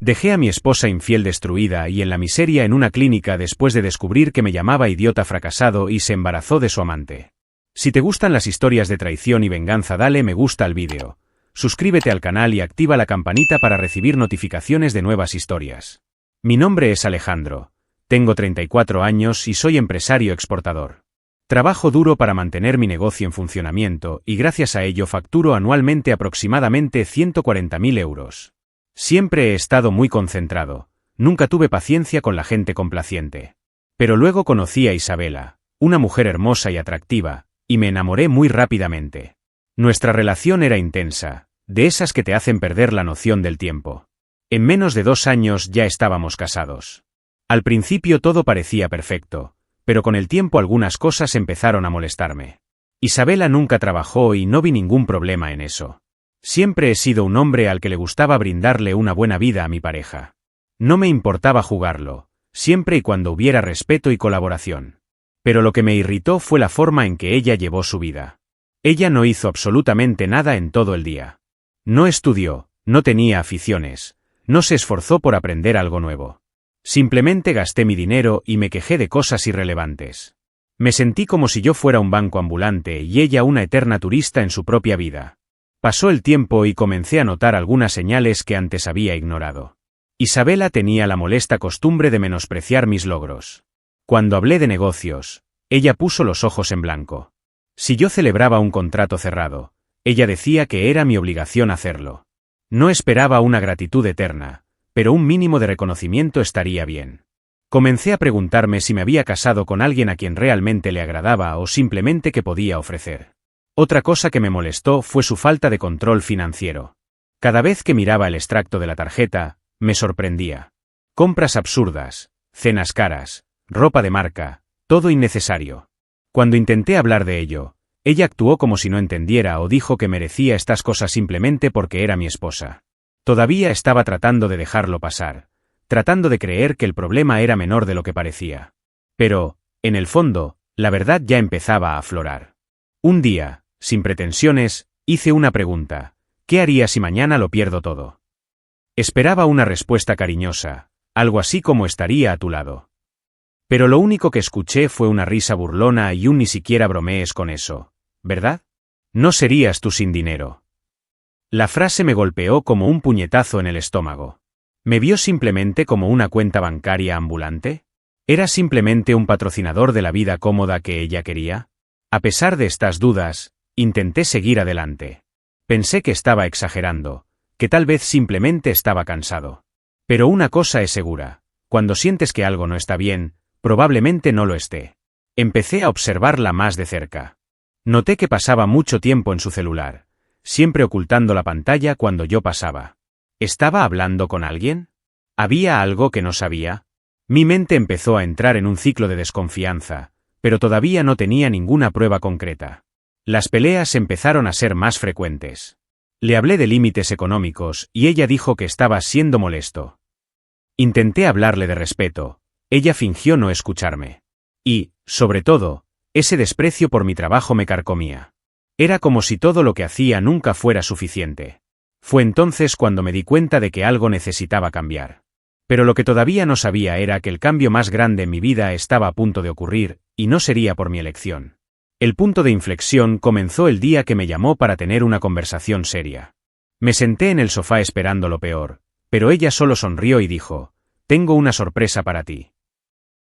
Dejé a mi esposa infiel destruida y en la miseria en una clínica después de descubrir que me llamaba idiota fracasado y se embarazó de su amante. Si te gustan las historias de traición y venganza, dale me gusta al vídeo, suscríbete al canal y activa la campanita para recibir notificaciones de nuevas historias. Mi nombre es Alejandro, tengo 34 años y soy empresario exportador. Trabajo duro para mantener mi negocio en funcionamiento y gracias a ello facturo anualmente aproximadamente 140.000 euros. Siempre he estado muy concentrado, nunca tuve paciencia con la gente complaciente. Pero luego conocí a Isabela, una mujer hermosa y atractiva, y me enamoré muy rápidamente. Nuestra relación era intensa, de esas que te hacen perder la noción del tiempo. En menos de 2 años ya estábamos casados. Al principio todo parecía perfecto, pero con el tiempo algunas cosas empezaron a molestarme. Isabela nunca trabajó y no vi ningún problema en eso. Siempre he sido un hombre al que le gustaba brindarle una buena vida a mi pareja. No me importaba jugarlo, siempre y cuando hubiera respeto y colaboración. Pero lo que me irritó fue la forma en que ella llevó su vida. Ella no hizo absolutamente nada en todo el día. No estudió, no tenía aficiones, no se esforzó por aprender algo nuevo. Simplemente gasté mi dinero y me quejé de cosas irrelevantes. Me sentí como si yo fuera un banco ambulante y ella una eterna turista en su propia vida. Pasó el tiempo y comencé a notar algunas señales que antes había ignorado. Isabela tenía la molesta costumbre de menospreciar mis logros. Cuando hablé de negocios, ella puso los ojos en blanco. Si yo celebraba un contrato cerrado, ella decía que era mi obligación hacerlo. No esperaba una gratitud eterna, pero un mínimo de reconocimiento estaría bien. Comencé a preguntarme si me había casado con alguien a quien realmente le agradaba o simplemente que podía ofrecer. Otra cosa que me molestó fue su falta de control financiero. Cada vez que miraba el extracto de la tarjeta, me sorprendía. Compras absurdas, cenas caras, ropa de marca, todo innecesario. Cuando intenté hablar de ello, ella actuó como si no entendiera o dijo que merecía estas cosas simplemente porque era mi esposa. Todavía estaba tratando de dejarlo pasar, tratando de creer que el problema era menor de lo que parecía. Pero, en el fondo, la verdad ya empezaba a aflorar. Un día, sin pretensiones, hice una pregunta: ¿qué haría si mañana lo pierdo todo? Esperaba una respuesta cariñosa, algo así como estaría a tu lado. Pero lo único que escuché fue una risa burlona y un ni siquiera bromees con eso, ¿verdad? No serías tú sin dinero. La frase me golpeó como un puñetazo en el estómago. ¿Me vio simplemente como una cuenta bancaria ambulante? ¿Era simplemente un patrocinador de la vida cómoda que ella quería? A pesar de estas dudas, intenté seguir adelante. Pensé que estaba exagerando, que tal vez simplemente estaba cansado. Pero una cosa es segura, cuando sientes que algo no está bien, probablemente no lo esté. Empecé a observarla más de cerca. Noté que pasaba mucho tiempo en su celular, siempre ocultando la pantalla cuando yo pasaba. ¿Estaba hablando con alguien? ¿Había algo que no sabía? Mi mente empezó a entrar en un ciclo de desconfianza, pero todavía no tenía ninguna prueba concreta. Las peleas empezaron a ser más frecuentes. Le hablé de límites económicos y ella dijo que estaba siendo molesto. Intenté hablarle de respeto. Ella fingió no escucharme. Y, sobre todo, ese desprecio por mi trabajo me carcomía. Era como si todo lo que hacía nunca fuera suficiente. Fue entonces cuando me di cuenta de que algo necesitaba cambiar. Pero lo que todavía no sabía era que el cambio más grande en mi vida estaba a punto de ocurrir, y no sería por mi elección. El punto de inflexión comenzó el día que me llamó para tener una conversación seria. Me senté en el sofá esperando lo peor, pero ella solo sonrió y dijo: «Tengo una sorpresa para ti».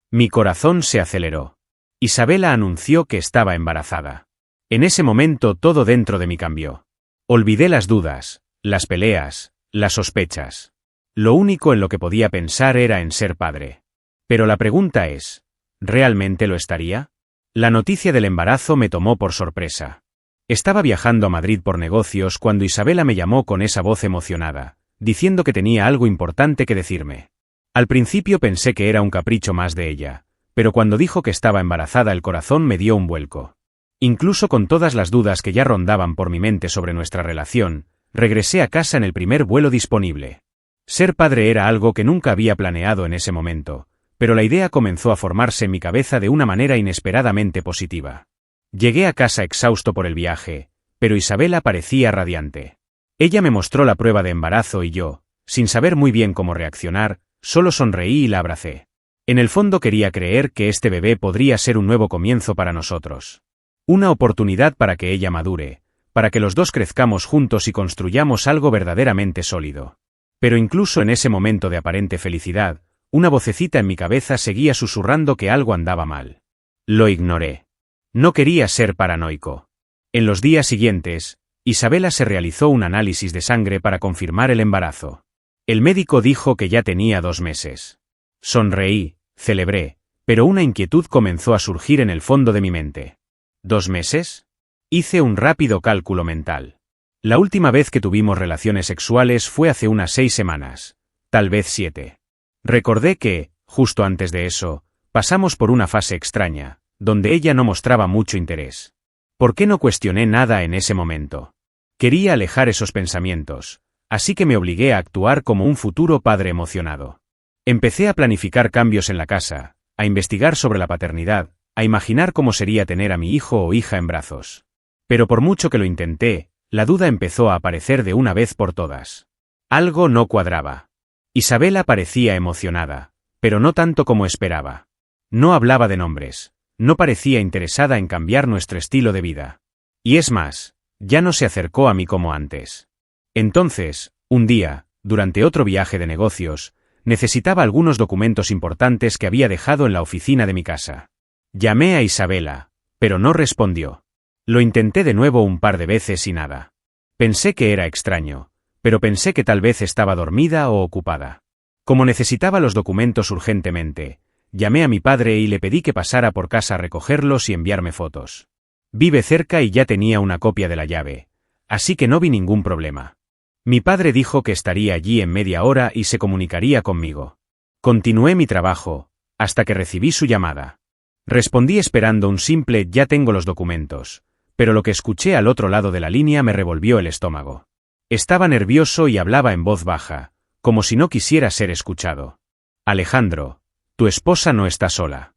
Mi corazón se aceleró. Isabela anunció que estaba embarazada. En ese momento todo dentro de mí cambió. Olvidé las dudas, las peleas, las sospechas. Lo único en lo que podía pensar era en ser padre. Pero la pregunta es, ¿realmente lo estaría? La noticia del embarazo me tomó por sorpresa. Estaba viajando a Madrid por negocios cuando Isabela me llamó con esa voz emocionada, diciendo que tenía algo importante que decirme. Al principio pensé que era un capricho más de ella, pero cuando dijo que estaba embarazada el corazón me dio un vuelco. Incluso con todas las dudas que ya rondaban por mi mente sobre nuestra relación, regresé a casa en el primer vuelo disponible. Ser padre era algo que nunca había planeado en ese momento, pero la idea comenzó a formarse en mi cabeza de una manera inesperadamente positiva. Llegué a casa exhausto por el viaje, pero Isabela parecía radiante. Ella me mostró la prueba de embarazo y yo, Sin saber muy bien cómo reaccionar, solo sonreí y la abracé. En el fondo quería creer que este bebé podría ser un nuevo comienzo para nosotros. Una oportunidad para que ella madure, para que los dos crezcamos juntos y construyamos algo verdaderamente sólido. Pero incluso en ese momento de aparente felicidad, una vocecita en mi cabeza seguía susurrando que algo andaba mal. Lo ignoré. No quería ser paranoico. En los días siguientes, Isabela se realizó un análisis de sangre para confirmar el embarazo. El médico dijo que ya tenía 2 meses. Sonreí, celebré, pero una inquietud comenzó a surgir en el fondo de mi mente. ¿2 meses? Hice un rápido cálculo mental. La última vez que tuvimos relaciones sexuales fue hace unas 6 semanas, tal vez 7. Recordé que, justo antes de eso, pasamos por una fase extraña, donde ella no mostraba mucho interés. ¿Por qué no cuestioné nada en ese momento? Quería alejar esos pensamientos, así que me obligué a actuar como un futuro padre emocionado. Empecé a planificar cambios en la casa, a investigar sobre la paternidad, a imaginar cómo sería tener a mi hijo o hija en brazos. Pero por mucho que lo intenté, la duda empezó a aparecer de una vez por todas. Algo no cuadraba. Isabela parecía emocionada, pero no tanto como esperaba. No hablaba de nombres, no parecía interesada en cambiar nuestro estilo de vida. Y es más, ya no se acercó a mí como antes. Entonces, un día, durante otro viaje de negocios, necesitaba algunos documentos importantes que había dejado en la oficina de mi casa. Llamé a Isabela, pero no respondió. Lo intenté de nuevo un par de veces y nada. Pensé que era extraño, pero pensé que tal vez estaba dormida o ocupada. Como necesitaba los documentos urgentemente, llamé a mi padre y le pedí que pasara por casa a recogerlos y enviarme fotos. Vive cerca y ya tenía una copia de la llave, así que no vi ningún problema. Mi padre dijo que estaría allí en media hora y se comunicaría conmigo. Continué mi trabajo, hasta que recibí su llamada. Respondí esperando un simple «ya tengo los documentos», pero lo que escuché al otro lado de la línea me revolvió el estómago. Estaba nervioso y hablaba en voz baja, como si no quisiera ser escuchado. «Alejandro, tu esposa no está sola».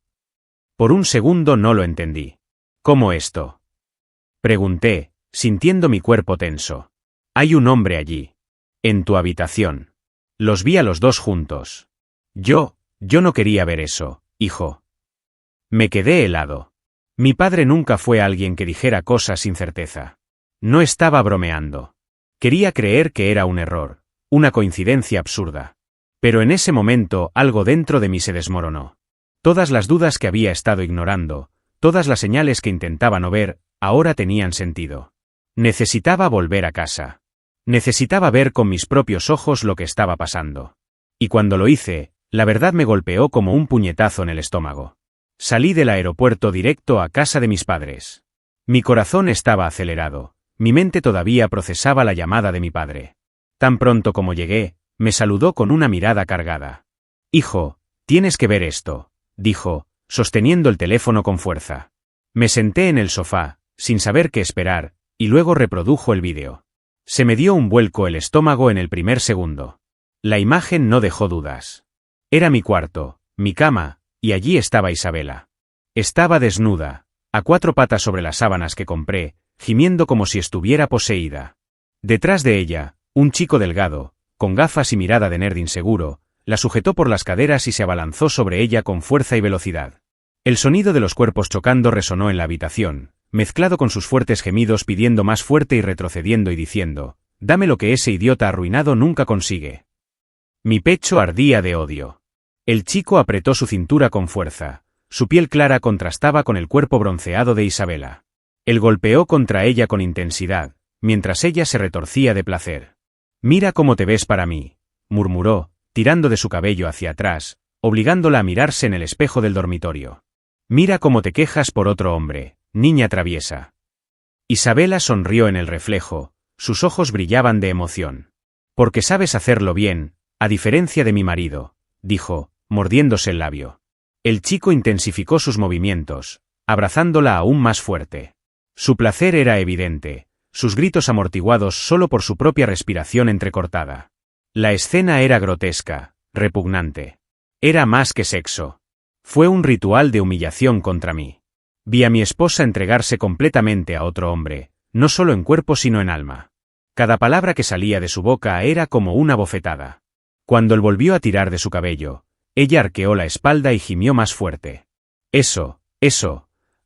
Por un segundo no lo entendí. «¿Cómo esto?», pregunté, sintiendo mi cuerpo tenso. «Hay un hombre allí. En tu habitación. Los vi a los dos juntos». Yo no quería ver eso, hijo». Me quedé helado. Mi padre nunca fue alguien que dijera cosas sin certeza. No estaba bromeando. Quería creer que era un error, una coincidencia absurda. Pero en ese momento algo dentro de mí se desmoronó. Todas las dudas que había estado ignorando, todas las señales que intentaba no ver, ahora tenían sentido. Necesitaba volver a casa. Necesitaba ver con mis propios ojos lo que estaba pasando. Y cuando lo hice, la verdad me golpeó como un puñetazo en el estómago. Salí del aeropuerto directo a casa de mis padres. Mi corazón estaba acelerado, mi mente todavía procesaba la llamada de mi padre. Tan pronto como llegué, me saludó con una mirada cargada. «Hijo, tienes que ver esto», dijo, sosteniendo el teléfono con fuerza. Me senté en el sofá, sin saber qué esperar, y luego reprodujo el vídeo. Se me dio un vuelco el estómago en el primer segundo. La imagen no dejó dudas. Era mi cuarto, mi cama, y allí estaba Isabela. Estaba desnuda, a 4 patas sobre las sábanas que compré, gimiendo como si estuviera poseída. Detrás de ella, un chico delgado, con gafas y mirada de nerd inseguro, la sujetó por las caderas y se abalanzó sobre ella con fuerza y velocidad. El sonido de los cuerpos chocando resonó en la habitación, mezclado con sus fuertes gemidos pidiendo más fuerte y retrocediendo y diciendo, «Dame lo que ese idiota arruinado nunca consigue». Mi pecho ardía de odio. El chico apretó su cintura con fuerza, su piel clara contrastaba con el cuerpo bronceado de Isabela. Él golpeó contra ella con intensidad, mientras ella se retorcía de placer. «Mira cómo te ves para mí», murmuró, tirando de su cabello hacia atrás, obligándola a mirarse en el espejo del dormitorio. «Mira cómo te quejas por otro hombre, niña traviesa». Isabela sonrió en el reflejo, sus ojos brillaban de emoción. «Porque sabes hacerlo bien, a diferencia de mi marido», dijo, mordiéndose el labio. El chico intensificó sus movimientos, abrazándola aún más fuerte. Su placer era evidente, sus gritos amortiguados solo por su propia respiración entrecortada. La escena era grotesca, repugnante. Era más que sexo. Fue un ritual de humillación contra mí. Vi a mi esposa entregarse completamente a otro hombre, no solo en cuerpo sino en alma. Cada palabra que salía de su boca era como una bofetada. Cuando él volvió a tirar de su cabello, ella arqueó la espalda y gimió más fuerte. Eso,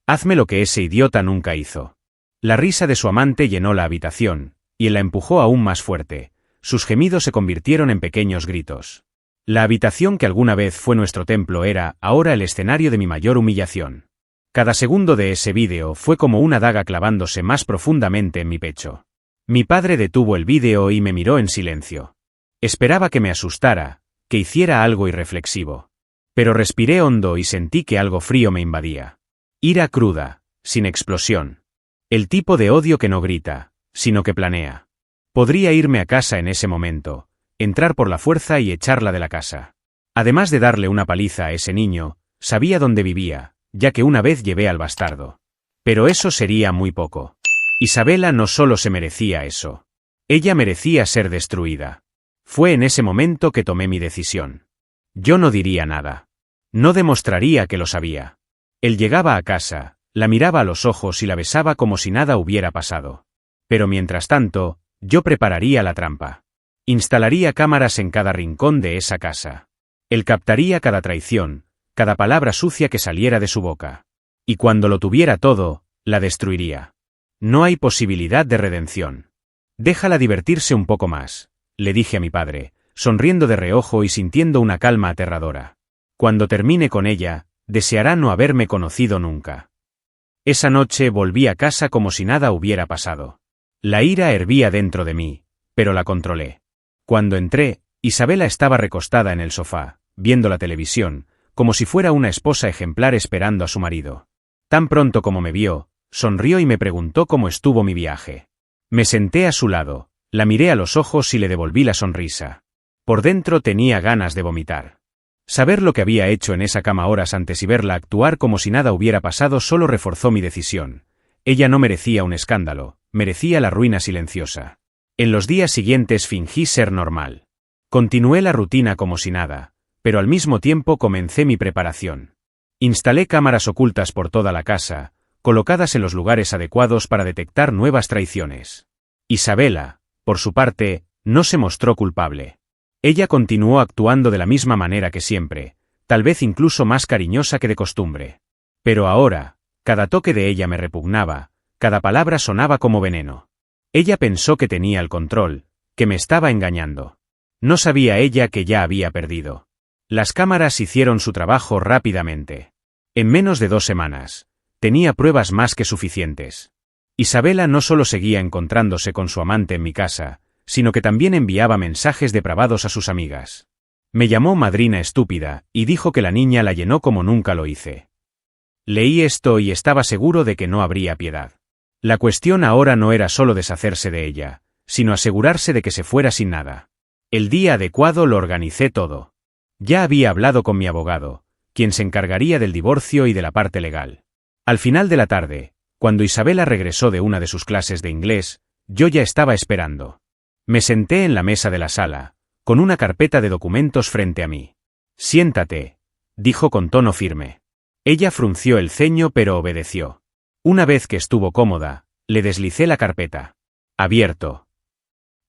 hazme lo que ese idiota nunca hizo. La risa de su amante llenó la habitación, y él la empujó aún más fuerte. Sus gemidos se convirtieron en pequeños gritos. La habitación que alguna vez fue nuestro templo era, ahora, el escenario de mi mayor humillación. Cada segundo de ese vídeo fue como una daga clavándose más profundamente en mi pecho. Mi padre detuvo el vídeo y me miró en silencio. Esperaba que me asustara, que hiciera algo irreflexivo. Pero respiré hondo y sentí que algo frío me invadía. Ira cruda, sin explosión. El tipo de odio que no grita, sino que planea. Podría irme a casa en ese momento, entrar por la fuerza y echarla de la casa. Además de darle una paliza a ese niño, sabía dónde vivía, ya que una vez llevé al bastardo. Pero eso sería muy poco. Isabela no solo se merecía eso. Ella merecía ser destruida. Fue en ese momento que tomé mi decisión. Yo no diría nada. No demostraría que lo sabía. Él llegaba a casa, la miraba a los ojos y la besaba como si nada hubiera pasado. Pero mientras tanto, yo prepararía la trampa. Instalaría cámaras en cada rincón de esa casa. Él captaría cada traición, cada palabra sucia que saliera de su boca. Y cuando lo tuviera todo, la destruiría. No hay posibilidad de redención. Déjala divertirse un poco más, le dije a mi padre, sonriendo de reojo y sintiendo una calma aterradora. Cuando termine con ella, deseará no haberme conocido nunca. Esa noche volví a casa como si nada hubiera pasado. La ira hervía dentro de mí, pero la controlé. Cuando entré, Isabela estaba recostada en el sofá, viendo la televisión, como si fuera una esposa ejemplar esperando a su marido. Tan pronto como me vio, sonrió y me preguntó cómo estuvo mi viaje. Me senté a su lado, la miré a los ojos y le devolví la sonrisa. Por dentro tenía ganas de vomitar. Saber lo que había hecho en esa cama horas antes y verla actuar como si nada hubiera pasado solo reforzó mi decisión. Ella no merecía un escándalo, merecía la ruina silenciosa. En los días siguientes fingí ser normal. Continué la rutina como si nada, pero al mismo tiempo comencé mi preparación. Instalé cámaras ocultas por toda la casa, colocadas en los lugares adecuados para detectar nuevas traiciones. Isabela, por su parte, no se mostró culpable. Ella continuó actuando de la misma manera que siempre, tal vez incluso más cariñosa que de costumbre. Pero ahora, cada toque de ella me repugnaba, cada palabra sonaba como veneno. Ella pensó que tenía el control, que me estaba engañando. No sabía ella que ya había perdido. Las cámaras hicieron su trabajo rápidamente. En menos de 2 semanas, tenía pruebas más que suficientes. Isabela no solo seguía encontrándose con su amante en mi casa, sino que también enviaba mensajes depravados a sus amigas. Me llamó madrina estúpida, y dijo que la niña la llenó como nunca lo hice. Leí esto y estaba seguro de que no habría piedad. La cuestión ahora no era solo deshacerse de ella, sino asegurarse de que se fuera sin nada. El día adecuado lo organicé todo. Ya había hablado con mi abogado, quien se encargaría del divorcio y de la parte legal. Al final de la tarde, cuando Isabela regresó de una de sus clases de inglés, yo ya estaba esperando. Me senté en la mesa de la sala, con una carpeta de documentos frente a mí. Siéntate, dijo con tono firme. Ella frunció el ceño pero obedeció. Una vez que estuvo cómoda, le deslicé la carpeta. Abierto.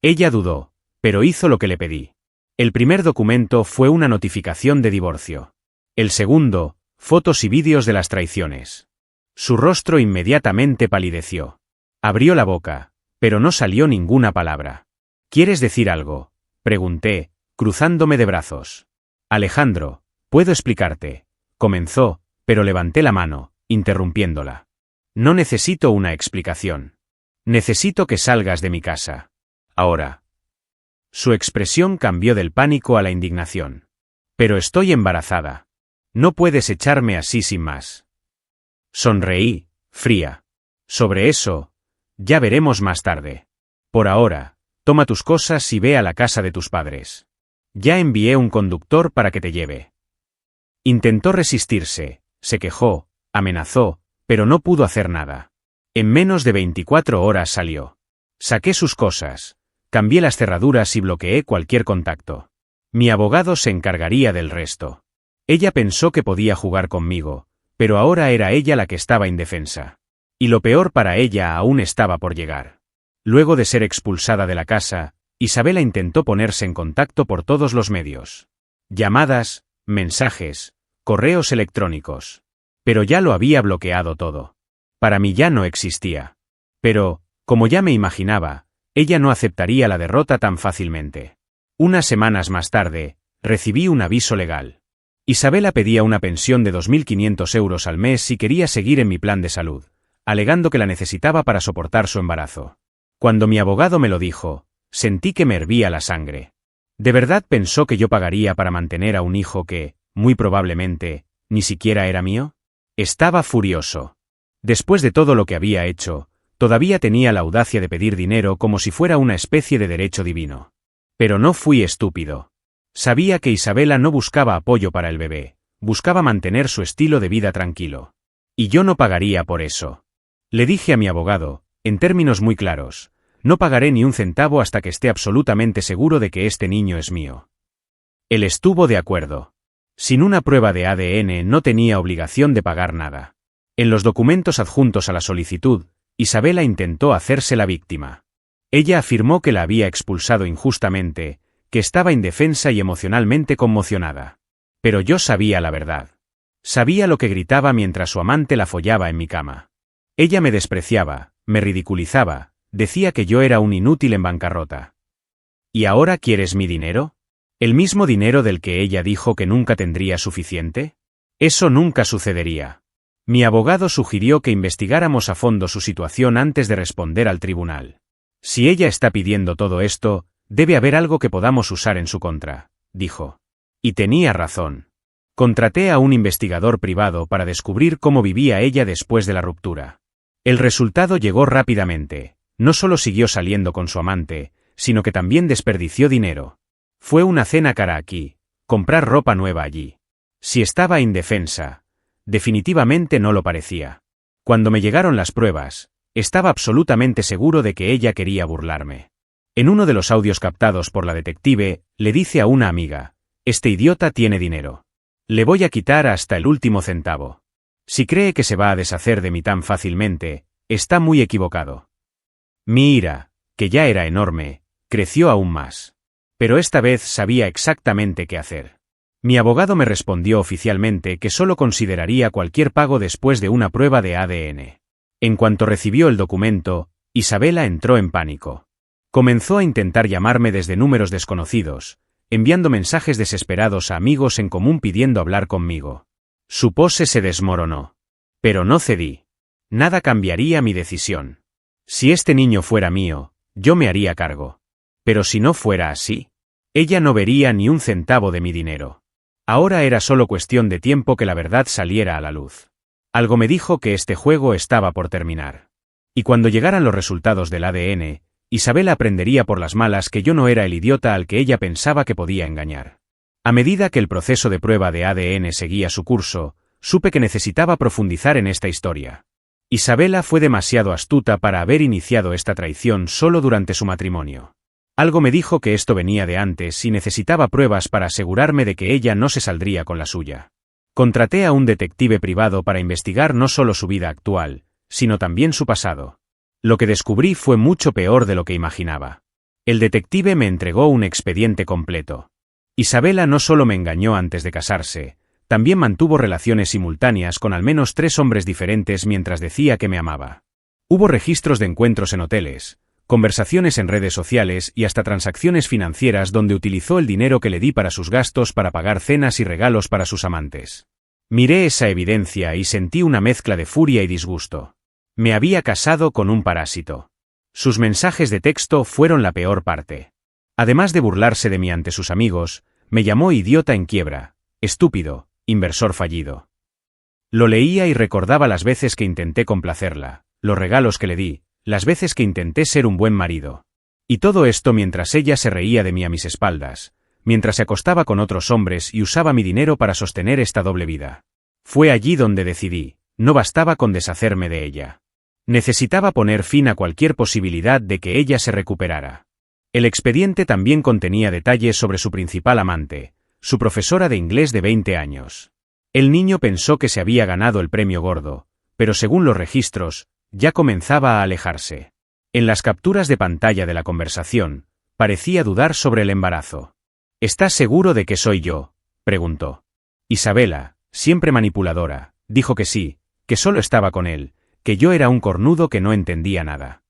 Ella dudó, pero hizo lo que le pedí. El primer documento fue una notificación de divorcio. El segundo, fotos y vídeos de las traiciones. Su rostro inmediatamente palideció. Abrió la boca, pero no salió ninguna palabra. ¿Quieres decir algo?, pregunté, cruzándome de brazos. Alejandro, puedo explicarte, comenzó, pero levanté la mano, interrumpiéndola. No necesito una explicación. Necesito que salgas de mi casa. Ahora. Su expresión cambió del pánico a la indignación. Pero estoy embarazada. No puedes echarme así sin más. Sonreí, fría. Sobre eso, ya veremos más tarde. Por ahora, toma tus cosas y ve a la casa de tus padres. Ya envié un conductor para que te lleve. Intentó resistirse, se quejó, amenazó, pero no pudo hacer nada. En menos de 24 horas salió. Saqué sus cosas, cambié las cerraduras y bloqueé cualquier contacto. Mi abogado se encargaría del resto. Ella pensó que podía jugar conmigo, pero ahora era ella la que estaba indefensa. Y lo peor para ella aún estaba por llegar. Luego de ser expulsada de la casa, Isabela intentó ponerse en contacto por todos los medios. Llamadas, mensajes, correos electrónicos. Pero ya lo había bloqueado todo. Para mí ya no existía. Pero, como ya me imaginaba, ella no aceptaría la derrota tan fácilmente. Unas semanas más tarde, recibí un aviso legal. Isabela pedía una pensión de 2.500 euros al mes si quería seguir en mi plan de salud, alegando que la necesitaba para soportar su embarazo. Cuando mi abogado me lo dijo, sentí que me hervía la sangre. ¿De verdad pensó que yo pagaría para mantener a un hijo que, muy probablemente, ni siquiera era mío? Estaba furioso. Después de todo lo que había hecho, todavía tenía la audacia de pedir dinero como si fuera una especie de derecho divino. Pero no fui estúpido. Sabía que Isabela no buscaba apoyo para el bebé, buscaba mantener su estilo de vida tranquilo. Y yo no pagaría por eso. Le dije a mi abogado, en términos muy claros, no pagaré ni un centavo hasta que esté absolutamente seguro de que este niño es mío. Él estuvo de acuerdo. Sin una prueba de ADN no tenía obligación de pagar nada. En los documentos adjuntos a la solicitud, Isabela intentó hacerse la víctima. Ella afirmó que la había expulsado injustamente, que estaba indefensa y emocionalmente conmocionada. Pero yo sabía la verdad. Sabía lo que gritaba mientras su amante la follaba en mi cama. Ella me despreciaba, me ridiculizaba, decía que yo era un inútil en bancarrota. ¿Y ahora quieres mi dinero? ¿El mismo dinero del que ella dijo que nunca tendría suficiente? Eso nunca sucedería. Mi abogado sugirió que investigáramos a fondo su situación antes de responder al tribunal. Si ella está pidiendo todo esto, debe haber algo que podamos usar en su contra, dijo. Y tenía razón. Contraté a un investigador privado para descubrir cómo vivía ella después de la ruptura. El resultado llegó rápidamente. No solo siguió saliendo con su amante, sino que también desperdició dinero. Fue una cena cara aquí, comprar ropa nueva allí. Si estaba indefensa, definitivamente no lo parecía. Cuando me llegaron las pruebas, estaba absolutamente seguro de que ella quería burlarme. En uno de los audios captados por la detective, le dice a una amiga, «Este idiota tiene dinero. Le voy a quitar hasta el último centavo. Si cree que se va a deshacer de mí tan fácilmente, está muy equivocado». Mi ira, que ya era enorme, creció aún más. Pero esta vez sabía exactamente qué hacer. Mi abogado me respondió oficialmente que solo consideraría cualquier pago después de una prueba de ADN. En cuanto recibió el documento, Isabela entró en pánico. Comenzó a intentar llamarme desde números desconocidos, enviando mensajes desesperados a amigos en común pidiendo hablar conmigo. Su pose se desmoronó. Pero no cedí. Nada cambiaría mi decisión. Si este niño fuera mío, yo me haría cargo. Pero si no fuera así, ella no vería ni un centavo de mi dinero. Ahora era solo cuestión de tiempo que la verdad saliera a la luz. Algo me dijo que este juego estaba por terminar. Y cuando llegaran los resultados del ADN, Isabela aprendería por las malas que yo no era el idiota al que ella pensaba que podía engañar. A medida que el proceso de prueba de ADN seguía su curso, supe que necesitaba profundizar en esta historia. Isabela fue demasiado astuta para haber iniciado esta traición solo durante su matrimonio. Algo me dijo que esto venía de antes y necesitaba pruebas para asegurarme de que ella no se saldría con la suya. Contraté a un detective privado para investigar no solo su vida actual, sino también su pasado. Lo que descubrí fue mucho peor de lo que imaginaba. El detective me entregó un expediente completo. Isabela no solo me engañó antes de casarse, también mantuvo relaciones simultáneas con al menos 3 hombres diferentes mientras decía que me amaba. Hubo registros de encuentros en hoteles, conversaciones en redes sociales y hasta transacciones financieras donde utilizó el dinero que le di para sus gastos para pagar cenas y regalos para sus amantes. Miré esa evidencia y sentí una mezcla de furia y disgusto. Me había casado con un parásito. Sus mensajes de texto fueron la peor parte. Además de burlarse de mí ante sus amigos, me llamó idiota en quiebra, estúpido, inversor fallido. Lo leía y recordaba las veces que intenté complacerla, los regalos que le di, las veces que intenté ser un buen marido. Y todo esto mientras ella se reía de mí a mis espaldas, mientras se acostaba con otros hombres y usaba mi dinero para sostener esta doble vida. Fue allí donde decidí, no bastaba con deshacerme de ella. Necesitaba poner fin a cualquier posibilidad de que ella se recuperara. El expediente también contenía detalles sobre su principal amante, su profesora de inglés de 20 años. El niño pensó que se había ganado el premio gordo, pero según los registros, ya comenzaba a alejarse. En las capturas de pantalla de la conversación, Parecía dudar sobre el embarazo. ¿Estás seguro de que soy yo?, preguntó. Isabela, siempre manipuladora, dijo que sí, que solo estaba con él, que yo era un cornudo que no entendía nada.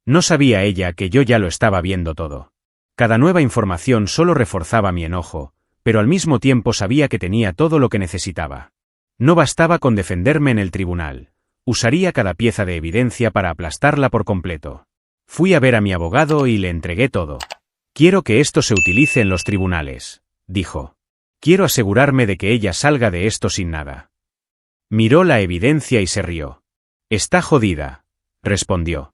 No sabía ella que yo ya lo estaba viendo todo. Cada nueva información solo reforzaba mi enojo, pero al mismo tiempo sabía que tenía todo lo que necesitaba. No bastaba con defenderme en el tribunal. Usaría cada pieza de evidencia para aplastarla por completo. Fui a ver a mi abogado y le entregué todo. Quiero que esto se utilice en los tribunales, dijo. Quiero asegurarme de que ella salga de esto sin nada. Miró la evidencia y se rió. Está jodida, respondió.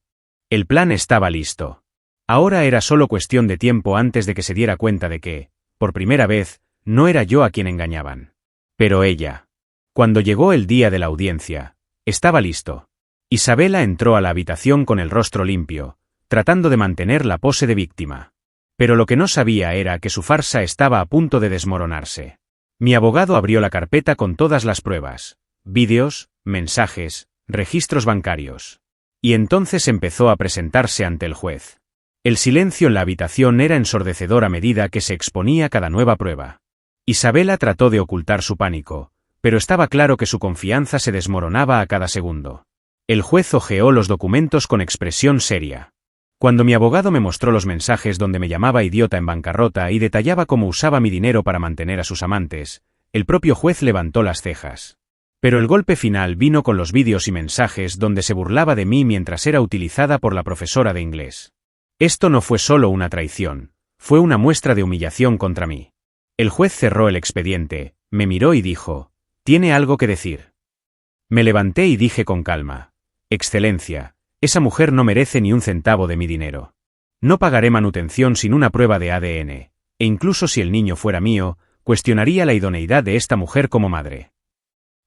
El plan estaba listo. Ahora era solo cuestión de tiempo antes de que se diera cuenta de que, por primera vez, no era yo a quien engañaban. Pero ella. Cuando llegó el día de la audiencia, estaba listo. Isabela entró a la habitación con el rostro limpio, tratando de mantener la pose de víctima. Pero lo que no sabía era que su farsa estaba a punto de desmoronarse. Mi abogado abrió la carpeta con todas las pruebas, vídeos, mensajes, registros bancarios. Y entonces empezó a presentarse ante el juez. El silencio en la habitación era ensordecedor a medida que se exponía cada nueva prueba. Isabela trató de ocultar su pánico, pero estaba claro que su confianza se desmoronaba a cada segundo. El juez hojeó los documentos con expresión seria. Cuando mi abogado me mostró los mensajes donde me llamaba idiota en bancarrota y detallaba cómo usaba mi dinero para mantener a sus amantes, el propio juez levantó las cejas. Pero el golpe final vino con los vídeos y mensajes donde se burlaba de mí mientras era utilizada por la profesora de inglés. Esto no fue solo una traición, fue una muestra de humillación contra mí. El juez cerró el expediente, me miró y dijo, «¿Tiene algo que decir?». Me levanté y dije con calma, «Excelencia, esa mujer no merece ni un centavo de mi dinero. No pagaré manutención sin una prueba de ADN, e incluso si el niño fuera mío, cuestionaría la idoneidad de esta mujer como madre».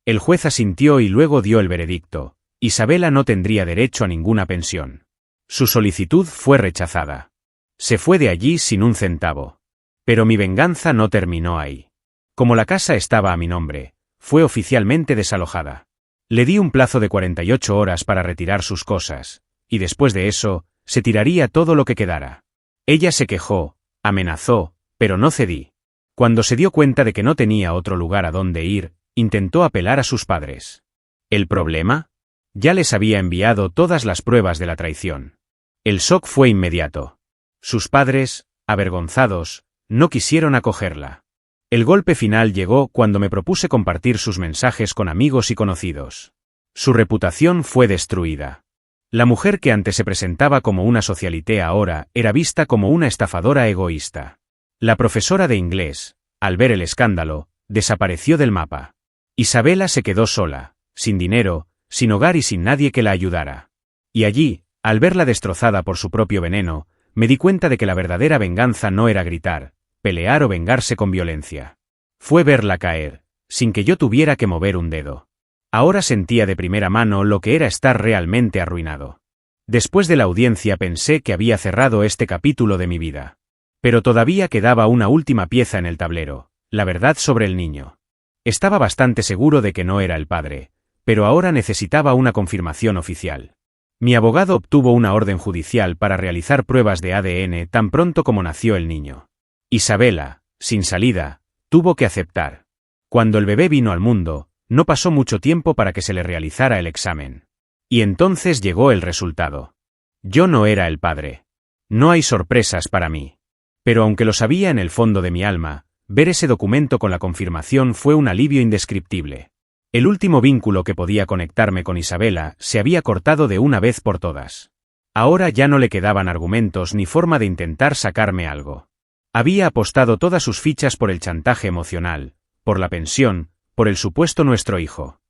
El juez asintió y luego dio el veredicto, Isabela no tendría derecho a ninguna pensión. Su solicitud fue rechazada. Se fue de allí sin un centavo. Pero mi venganza no terminó ahí. Como la casa estaba a mi nombre, fue oficialmente desalojada. Le di un plazo de 48 horas para retirar sus cosas, y después de eso, se tiraría todo lo que quedara. Ella se quejó, amenazó, pero no cedí. Cuando se dio cuenta de que no tenía otro lugar a donde ir, intentó apelar a sus padres. ¿El problema? Ya les había enviado todas las pruebas de la traición. El shock fue inmediato. Sus padres, avergonzados, no quisieron acogerla. El golpe final llegó cuando me propuse compartir sus mensajes con amigos y conocidos. Su reputación fue destruida. La mujer que antes se presentaba como una socialité ahora era vista como una estafadora egoísta. La profesora de inglés, al ver el escándalo, desapareció del mapa. Isabela se quedó sola, sin dinero, sin hogar y sin nadie que la ayudara. Y allí, al verla destrozada por su propio veneno, me di cuenta de que la verdadera venganza no era gritar, pelear o vengarse con violencia. Fue verla caer, sin que yo tuviera que mover un dedo. Ahora sentía de primera mano lo que era estar realmente arruinado. Después de la audiencia pensé que había cerrado este capítulo de mi vida. Pero todavía quedaba una última pieza en el tablero, la verdad sobre el niño. Estaba bastante seguro de que no era el padre, pero ahora necesitaba una confirmación oficial. Mi abogado obtuvo una orden judicial para realizar pruebas de ADN tan pronto como nació el niño. Isabela, sin salida, tuvo que aceptar. Cuando el bebé vino al mundo, no pasó mucho tiempo para que se le realizara el examen. Y entonces llegó el resultado. Yo no era el padre. No hay sorpresas para mí. Pero aunque lo sabía en el fondo de mi alma, ver ese documento con la confirmación fue un alivio indescriptible. El último vínculo que podía conectarme con Isabela se había cortado de una vez por todas. Ahora ya no le quedaban argumentos ni forma de intentar sacarme algo. Había apostado todas sus fichas por el chantaje emocional, por la pensión, por el supuesto nuestro hijo.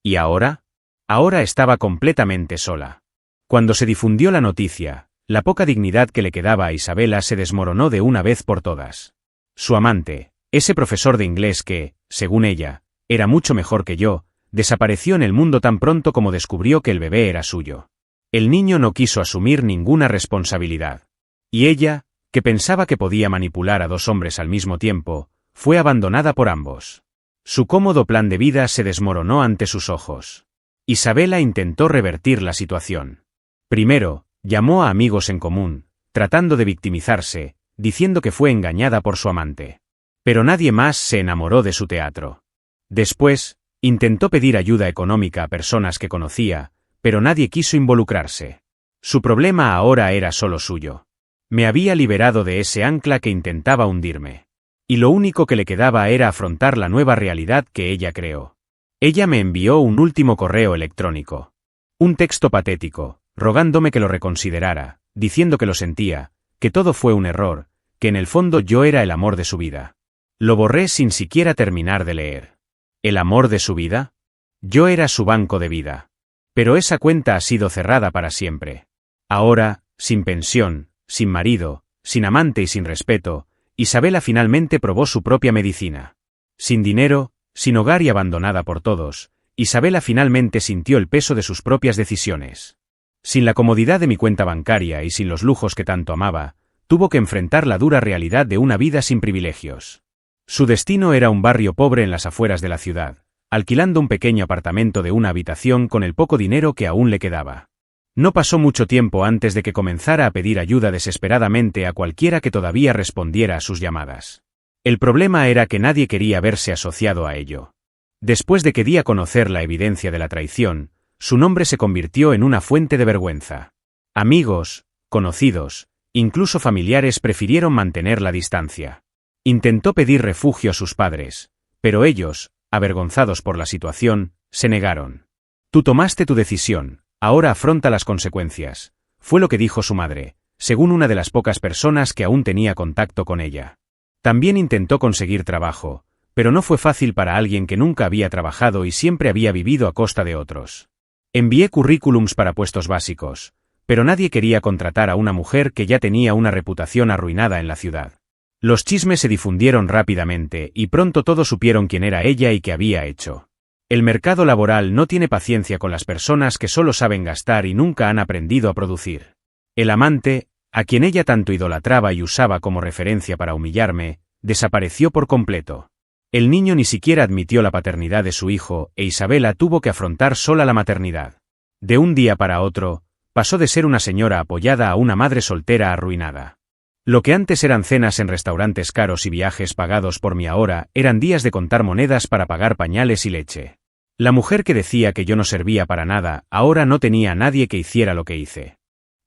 ¿Y ahora? Ahora estaba completamente sola. Cuando se difundió la noticia, la poca dignidad que le quedaba a Isabela se desmoronó de una vez por todas. Su amante, ese profesor de inglés que, según ella, era mucho mejor que yo, desapareció en el mundo tan pronto como descubrió que el bebé era suyo. El niño no quiso asumir ninguna responsabilidad. Y ella, que pensaba que podía manipular a dos hombres al mismo tiempo, fue abandonada por ambos. Su cómodo plan de vida se desmoronó ante sus ojos. Isabela intentó revertir la situación. Primero, llamó a amigos en común, tratando de victimizarse, diciendo que fue engañada por su amante. Pero nadie más se enamoró de su teatro. Después, intentó pedir ayuda económica a personas que conocía, pero nadie quiso involucrarse. Su problema ahora era solo suyo. Me había liberado de ese ancla que intentaba hundirme. Y lo único que le quedaba era afrontar la nueva realidad que ella creó. Ella me envió un último correo electrónico. Un texto patético, rogándome que lo reconsiderara, diciendo que lo sentía, que todo fue un error, que en el fondo yo era el amor de su vida. Lo borré sin siquiera terminar de leer. ¿El amor de su vida? Yo era su banco de vida. Pero esa cuenta ha sido cerrada para siempre. Ahora, sin pensión, sin marido, sin amante y sin respeto, Isabela finalmente probó su propia medicina. Sin dinero, sin hogar y abandonada por todos, Isabela finalmente sintió el peso de sus propias decisiones. Sin la comodidad de mi cuenta bancaria y sin los lujos que tanto amaba, tuvo que enfrentar la dura realidad de una vida sin privilegios. Su destino era un barrio pobre en las afueras de la ciudad, alquilando un pequeño apartamento de una habitación con el poco dinero que aún le quedaba. No pasó mucho tiempo antes de que comenzara a pedir ayuda desesperadamente a cualquiera que todavía respondiera a sus llamadas. El problema era que nadie quería verse asociado a ello. Después de que di a conocer la evidencia de la traición, su nombre se convirtió en una fuente de vergüenza. Amigos, conocidos, incluso familiares prefirieron mantener la distancia. Intentó pedir refugio a sus padres, pero ellos, avergonzados por la situación, se negaron. Tú tomaste tu decisión, ahora afronta las consecuencias, fue lo que dijo su madre, según una de las pocas personas que aún tenía contacto con ella. También intentó conseguir trabajo, pero no fue fácil para alguien que nunca había trabajado y siempre había vivido a costa de otros. Envié currículums para puestos básicos, pero nadie quería contratar a una mujer que ya tenía una reputación arruinada en la ciudad. Los chismes se difundieron rápidamente y pronto todos supieron quién era ella y qué había hecho. El mercado laboral no tiene paciencia con las personas que solo saben gastar y nunca han aprendido a producir. El amante, a quien ella tanto idolatraba y usaba como referencia para humillarme, desapareció por completo. El niño ni siquiera admitió la paternidad de su hijo e Isabela tuvo que afrontar sola la maternidad. De un día para otro, pasó de ser una señora apoyada a una madre soltera arruinada. Lo que antes eran cenas en restaurantes caros y viajes pagados por mí ahora eran días de contar monedas para pagar pañales y leche. La mujer que decía que yo no servía para nada ahora no tenía a nadie que hiciera lo que hice.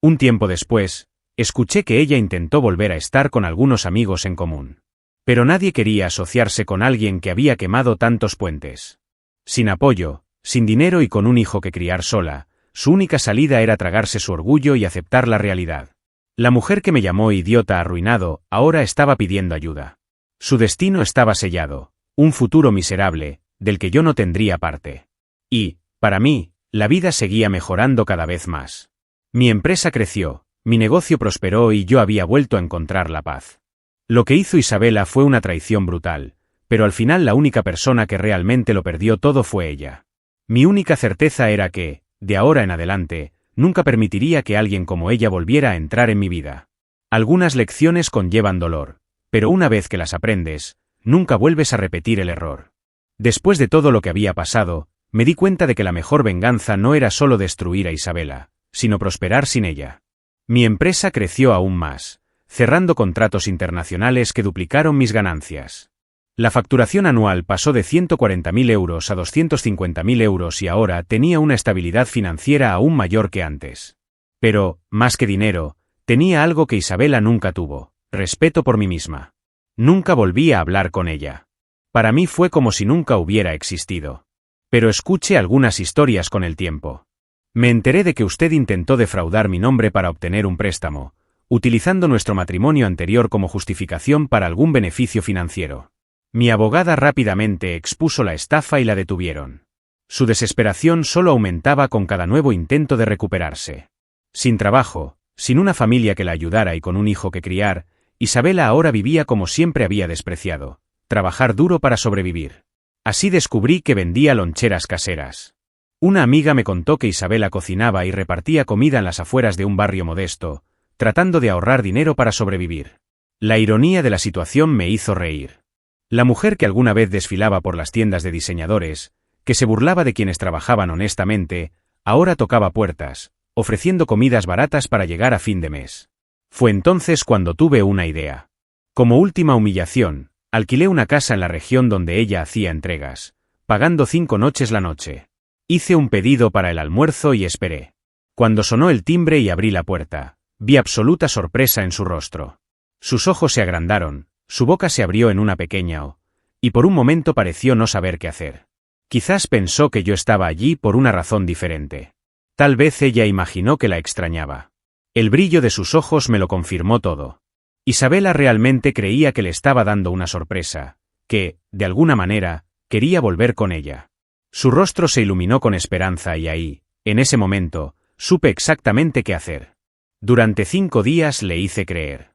Un tiempo después, escuché que ella intentó volver a estar con algunos amigos en común. Pero nadie quería asociarse con alguien que había quemado tantos puentes. Sin apoyo, sin dinero y con un hijo que criar sola, su única salida era tragarse su orgullo y aceptar la realidad. La mujer que me llamó idiota arruinado ahora estaba pidiendo ayuda. Su destino estaba sellado, un futuro miserable, del que yo no tendría parte. Y, para mí, la vida seguía mejorando cada vez más. Mi empresa creció, mi negocio prosperó y yo había vuelto a encontrar la paz. Lo que hizo Isabela fue una traición brutal, pero al final la única persona que realmente lo perdió todo fue ella. Mi única certeza era que, de ahora en adelante, nunca permitiría que alguien como ella volviera a entrar en mi vida. Algunas lecciones conllevan dolor, pero una vez que las aprendes, nunca vuelves a repetir el error. Después de todo lo que había pasado, me di cuenta de que la mejor venganza no era solo destruir a Isabela, sino prosperar sin ella. Mi empresa creció aún más, cerrando contratos internacionales que duplicaron mis ganancias. La facturación anual pasó de 140.000 euros a 250.000 euros y ahora tenía una estabilidad financiera aún mayor que antes. Pero, más que dinero, tenía algo que Isabela nunca tuvo: respeto por mí misma. Nunca volví a hablar con ella. Para mí fue como si nunca hubiera existido. Pero escuché algunas historias con el tiempo. Me enteré de que usted intentó defraudar mi nombre para obtener un préstamo, utilizando nuestro matrimonio anterior como justificación para algún beneficio financiero. Mi abogada rápidamente expuso la estafa y la detuvieron. Su desesperación solo aumentaba con cada nuevo intento de recuperarse. Sin trabajo, sin una familia que la ayudara y con un hijo que criar, Isabela ahora vivía como siempre había despreciado: trabajar duro para sobrevivir. Así descubrí que vendía loncheras caseras. Una amiga me contó que Isabela cocinaba y repartía comida en las afueras de un barrio modesto, tratando de ahorrar dinero para sobrevivir. La ironía de la situación me hizo reír. La mujer que alguna vez desfilaba por las tiendas de diseñadores, que se burlaba de quienes trabajaban honestamente, ahora tocaba puertas, ofreciendo comidas baratas para llegar a fin de mes. Fue entonces cuando tuve una idea. Como última humillación, alquilé una casa en la región donde ella hacía entregas, pagando 5 noches la noche. Hice un pedido para el almuerzo y esperé. Cuando sonó el timbre y abrí la puerta, vi absoluta sorpresa en su rostro. Sus ojos se agrandaron, su boca se abrió en una pequeña O, y por un momento pareció no saber qué hacer. Quizás pensó que yo estaba allí por una razón diferente. Tal vez ella imaginó que la extrañaba. El brillo de sus ojos me lo confirmó todo. Isabela realmente creía que le estaba dando una sorpresa, que, de alguna manera, quería volver con ella. Su rostro se iluminó con esperanza y ahí, en ese momento, supe exactamente qué hacer. Durante 5 días le hice creer.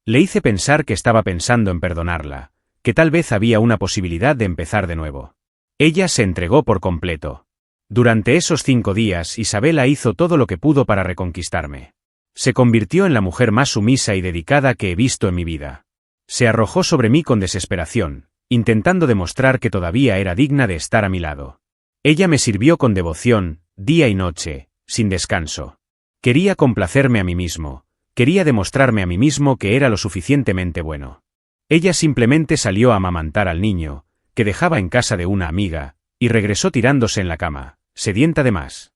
Le hice pensar que estaba pensando en perdonarla, que tal vez había una posibilidad de empezar de nuevo. Ella se entregó por completo. Durante esos 5 días Isabela hizo todo lo que pudo para reconquistarme. Se convirtió en la mujer más sumisa y dedicada que he visto en mi vida. Se arrojó sobre mí con desesperación, intentando demostrar que todavía era digna de estar a mi lado. Ella me sirvió con devoción, día y noche, sin descanso. Quería complacerme a mí mismo, quería demostrarme a mí mismo que era lo suficientemente bueno. Ella simplemente salió a amamantar al niño, que dejaba en casa de una amiga, y regresó tirándose en la cama, sedienta de más.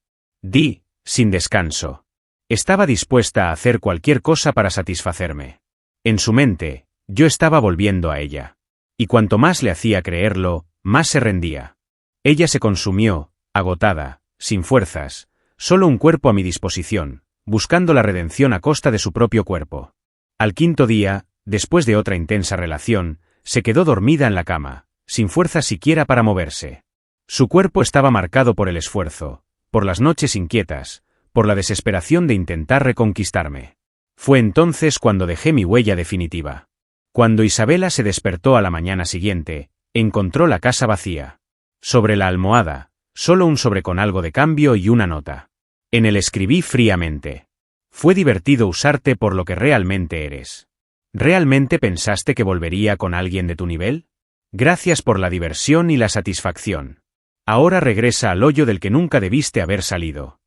Sin descanso. Estaba dispuesta a hacer cualquier cosa para satisfacerme. En su mente, yo estaba volviendo a ella. Y cuanto más le hacía creerlo, más se rendía. Ella se consumió, agotada, sin fuerzas, solo un cuerpo a mi disposición, buscando la redención a costa de su propio cuerpo. Al 5.º día, después de otra intensa relación, se quedó dormida en la cama, sin fuerzas siquiera para moverse. Su cuerpo estaba marcado por el esfuerzo, por las noches inquietas, por la desesperación de intentar reconquistarme. Fue entonces cuando dejé mi huella definitiva. Cuando Isabela se despertó a la mañana siguiente, encontró la casa vacía. Sobre la almohada, solo un sobre con algo de cambio y una nota. En él escribí fríamente: fue divertido usarte por lo que realmente eres. ¿Realmente pensaste que volvería con alguien de tu nivel? Gracias por la diversión y la satisfacción. Ahora regresa al hoyo del que nunca debiste haber salido.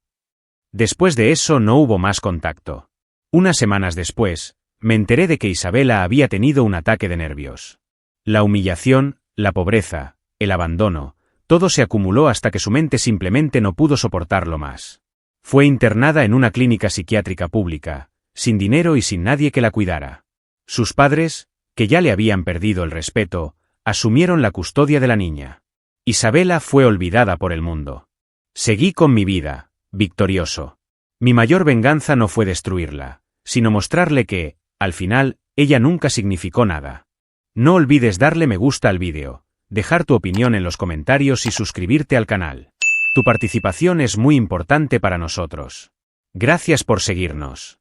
Después de eso no hubo más contacto. Unas semanas después, me enteré de que Isabela había tenido un ataque de nervios. La humillación, la pobreza, el abandono, todo se acumuló hasta que su mente simplemente no pudo soportarlo más. Fue internada en una clínica psiquiátrica pública, sin dinero y sin nadie que la cuidara. Sus padres, que ya le habían perdido el respeto, asumieron la custodia de la niña. Isabela fue olvidada por el mundo. Seguí con mi vida, victorioso. Mi mayor venganza no fue destruirla, sino mostrarle que, al final, ella nunca significó nada. No olvides darle me gusta al vídeo, dejar tu opinión en los comentarios y suscribirte al canal. Tu participación es muy importante para nosotros. Gracias por seguirnos.